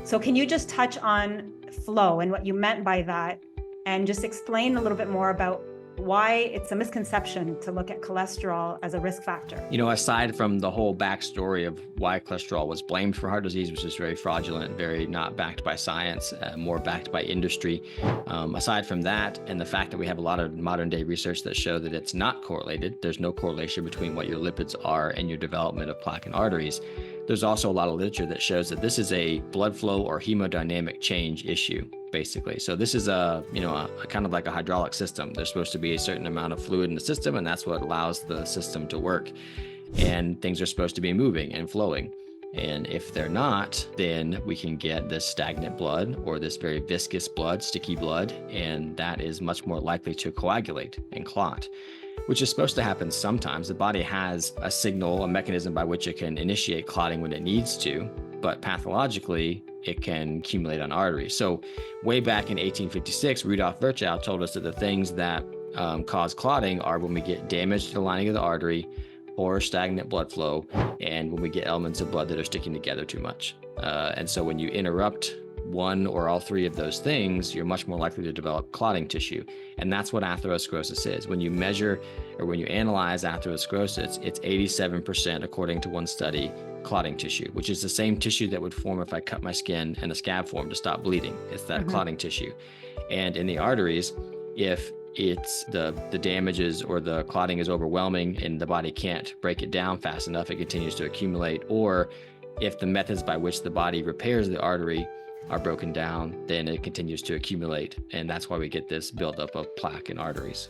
So can you just touch on flow and what you meant by that, and just explain a little bit more about why it's a misconception to look at cholesterol as a risk factor? Aside from the whole backstory of why cholesterol was blamed for heart disease, which is very fraudulent, very not backed by science, more backed by industry. Aside from that, and the fact that we have a lot of modern day research that show that it's not correlated, there's no correlation between what your lipids are and your development of plaque and arteries. There's also a lot of literature that shows that this is a blood flow or hemodynamic change issue, basically. So this is a kind of like a hydraulic system. There's supposed to be a certain amount of fluid in the system, and that's what allows the system to work. And things are supposed to be moving and flowing. And if they're not, then we can get this stagnant blood or this very viscous blood, sticky blood, and that is much more likely to coagulate and clot, which is supposed to happen sometimes. The body has a signal, a mechanism by which it can initiate clotting when it needs to, but pathologically, it can accumulate on arteries. So way back in 1856, Rudolf Virchow told us that the things that cause clotting are when we get damage to the lining of the artery or stagnant blood flow, and when we get elements of blood that are sticking together too much. And so when you interrupt one or all three of those things, you're much more likely to develop clotting tissue. And that's what atherosclerosis is. When you measure or when you analyze atherosclerosis, it's 87%, according to one study, clotting tissue, which is the same tissue that would form if I cut my skin and a scab formed to stop bleeding. It's that clotting tissue. And in the arteries, if it's the damages or the clotting is overwhelming and the body can't break it down fast enough, it continues to accumulate. Or if the methods by which the body repairs the artery are broken down, then it continues to accumulate. And that's why we get this buildup of plaque in arteries.